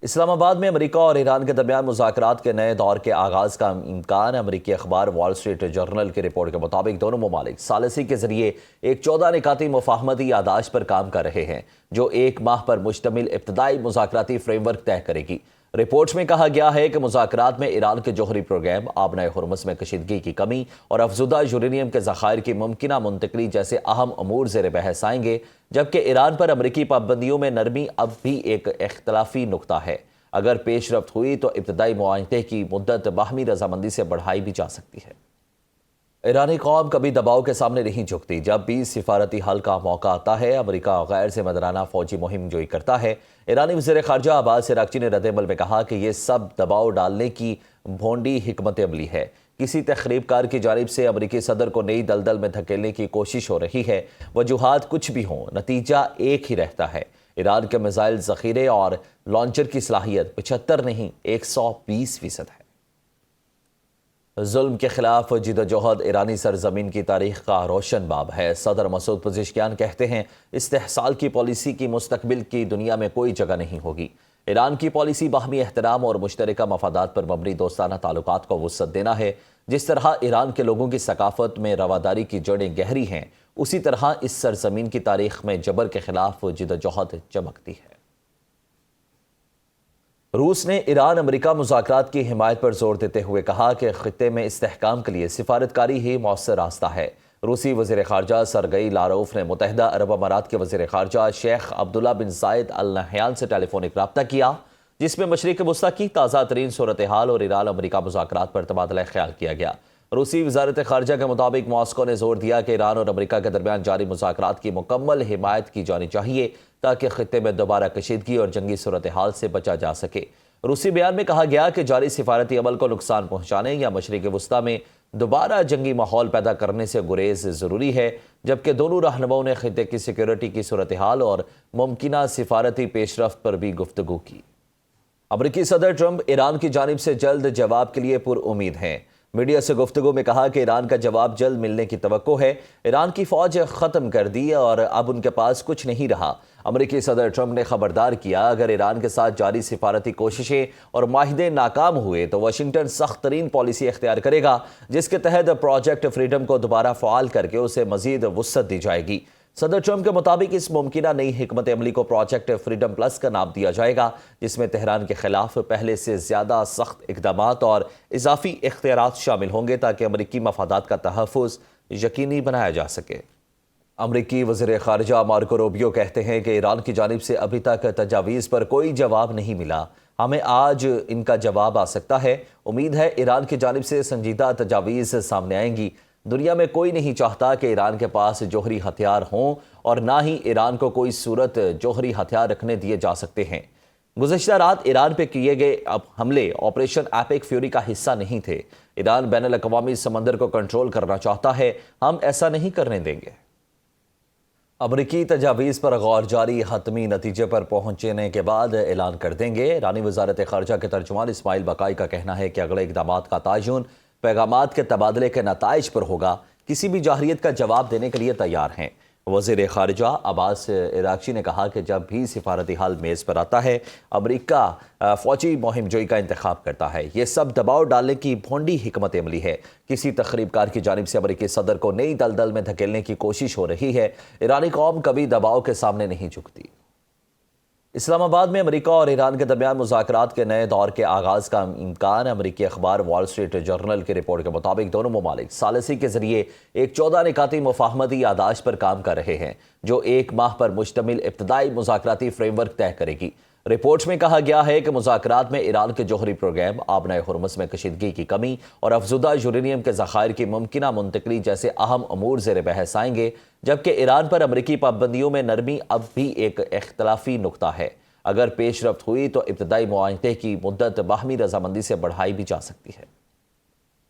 اسلام آباد میں امریکہ اور ایران کے درمیان مذاکرات کے نئے دور کے آغاز کا امکان۔ امریکی اخبار وال اسٹریٹ جرنل کی رپورٹ کے مطابق دونوں ممالک ثالثی کے ذریعے ایک 14 نکاتی مفاہمتی یادداشت پر کام کر رہے ہیں جو 1 ماہ پر مشتمل ابتدائی مذاکراتی فریم ورک طے کرے گی۔ رپورٹ میں کہا گیا ہے کہ مذاکرات میں ایران کے جوہری پروگرام، آبنائے ہرمز میں کشیدگی کی کمی اور افزودہ یورینیم کے ذخائر کی ممکنہ منتقلی جیسے اہم امور زیر بحث آئیں گے، جبکہ ایران پر امریکی پابندیوں میں نرمی اب بھی ایک اختلافی نقطہ ہے۔ اگر پیش رفت ہوئی تو ابتدائی معاہدے کی مدت باہمی رضامندی سے بڑھائی بھی جا سکتی ہے۔ ایرانی قوم کبھی دباؤ کے سامنے نہیں جھکتی۔ جب بھی سفارتی حل کا موقع آتا ہے، امریکہ غیر ذمہ دارانہ فوجی مہم جوئی کرتا ہے۔ ایرانی وزیر خارجہ عباس عراقچی نے رد عمل میں کہا کہ یہ سب دباؤ ڈالنے کی بھونڈی حکمت عملی ہے۔ کسی تخریب کار کی جانب سے امریکی صدر کو نئی دلدل میں دھکیلنے کی کوشش ہو رہی ہے۔ وجوہات کچھ بھی ہوں، نتیجہ ایک ہی رہتا ہے۔ ایران کے میزائل ذخیرے اور لانچر کی صلاحیت 75 نہیں 120% ہے۔ ظلم کے خلاف جدوجہد ایرانی سرزمین کی تاریخ کا روشن باب ہے۔ صدر مسعود پزشکیان کہتے ہیں، استحصال کی پالیسی کی مستقبل کی دنیا میں کوئی جگہ نہیں ہوگی۔ ایران کی پالیسی باہمی احترام اور مشترکہ مفادات پر مبنی دوستانہ تعلقات کو وسعت دینا ہے۔ جس طرح ایران کے لوگوں کی ثقافت میں رواداری کی جڑیں گہری ہیں، اسی طرح اس سرزمین کی تاریخ میں جبر کے خلاف جدوجہد چمکتی ہے۔ روس نے ایران امریکہ مذاکرات کی حمایت پر زور دیتے ہوئے کہا کہ خطے میں استحکام کے لیے سفارتکاری ہی مؤثر راستہ ہے۔ روسی وزیر خارجہ سرگئی لاروف نے متحدہ عرب امارات کے وزیر خارجہ شیخ عبداللہ بن زائد ال نہیان سے ٹیلی فونک رابطہ کیا، جس میں مشرق وسطیٰ کی تازہ ترین صورتحال اور ایران امریکہ مذاکرات پر تبادلہ خیال کیا گیا۔ روسی وزارت خارجہ کے مطابق ماسکو نے زور دیا کہ ایران اور امریکہ کے درمیان جاری مذاکرات کی مکمل حمایت کی جانی چاہیے تاکہ خطے میں دوبارہ کشیدگی اور جنگی صورتحال سے بچا جا سکے۔ روسی بیان میں کہا گیا کہ جاری سفارتی عمل کو نقصان پہنچانے یا مشرق وسطیٰ میں دوبارہ جنگی ماحول پیدا کرنے سے گریز ضروری ہے، جبکہ دونوں رہنماؤں نے خطے کی سیکیورٹی کی صورتحال اور ممکنہ سفارتی پیش رفت پر بھی گفتگو کی۔ امریکی صدر ٹرمپ ایران کی جانب سے جلد جواب کے لیے پر امید ہیں۔ میڈیا سے گفتگو میں کہا کہ ایران کا جواب جلد ملنے کی توقع ہے۔ ایران کی فوج ختم کر دی اور اب ان کے پاس کچھ نہیں رہا۔ امریکی صدر ٹرمپ نے خبردار کیا، اگر ایران کے ساتھ جاری سفارتی کوششیں اور معاہدے ناکام ہوئے تو واشنگٹن سخت ترین پالیسی اختیار کرے گا، جس کے تحت پروجیکٹ فریڈم کو دوبارہ فعال کر کے اسے مزید وسعت دی جائے گی۔ صدر ٹرمپ کے مطابق اس ممکنہ نئی حکمت عملی کو پروجیکٹ فریڈم پلس کا نام دیا جائے گا، جس میں تہران کے خلاف پہلے سے زیادہ سخت اقدامات اور اضافی اختیارات شامل ہوں گے تاکہ امریکی مفادات کا تحفظ یقینی بنایا جا سکے۔ امریکی وزیر خارجہ مارکو روبیو کہتے ہیں کہ ایران کی جانب سے ابھی تک تجاویز پر کوئی جواب نہیں ملا، ہمیں آج ان کا جواب آ سکتا ہے۔ امید ہے ایران کی جانب سے سنجیدہ تجاویز سامنے آئیں گی۔ دنیا میں کوئی نہیں چاہتا کہ ایران کے پاس جوہری ہتھیار ہوں اور نہ ہی ایران کو کوئی صورت جوہری ہتھیار رکھنے دیے جا سکتے ہیں۔ گزشتہ رات ایران پہ کیے گئے حملے آپریشن ایپک فیوری کا حصہ نہیں تھے۔ ایران بین الاقوامی سمندر کو کنٹرول کرنا چاہتا ہے، ہم ایسا نہیں کرنے دیں گے۔ امریکی تجاویز پر غور جاری، حتمی نتیجے پر پہنچنے کے بعد اعلان کر دیں گے۔ ایرانی وزارت خارجہ کے ترجمان اسماعیل بقائی کا کہنا ہے کہ اگلے اقدامات کا تعین پیغامات کے تبادلے کے نتائج پر ہوگا، کسی بھی جارحیت کا جواب دینے کے لیے تیار ہیں۔ وزیر خارجہ عباس عراقچی نے کہا کہ جب بھی سفارتی حل میز پر آتا ہے، امریکہ فوجی مہم جوئی کا انتخاب کرتا ہے۔ یہ سب دباؤ ڈالنے کی بھونڈی حکمت عملی ہے۔ کسی تخریب کار کی جانب سے امریکی صدر کو نئی دلدل میں دھکیلنے کی کوشش ہو رہی ہے۔ ایرانی قوم کبھی دباؤ کے سامنے نہیں جھکتی۔ اسلام آباد میں امریکہ اور ایران کے درمیان مذاکرات کے نئے دور کے آغاز کا امکان۔ امریکی اخبار وال اسٹریٹ جرنل کی رپورٹ کے مطابق دونوں ممالک ثالثی کے ذریعے ایک 14 نکاتی مفاہمتی یادداشت پر کام کر رہے ہیں جو 1 ماہ پر مشتمل ابتدائی مذاکراتی فریم ورک طے کرے گی۔ رپورٹ میں کہا گیا ہے کہ مذاکرات میں ایران کے جوہری پروگرام، آبنائے ہرمز میں کشیدگی کی کمی اور افزودہ یورینیم کے ذخائر کی ممکنہ منتقلی جیسے اہم امور زیر بحث آئیں گے، جبکہ ایران پر امریکی پابندیوں میں نرمی اب بھی ایک اختلافی نقطہ ہے۔ اگر پیش رفت ہوئی تو ابتدائی معاہدے کی مدت باہمی رضامندی سے بڑھائی بھی جا سکتی ہے۔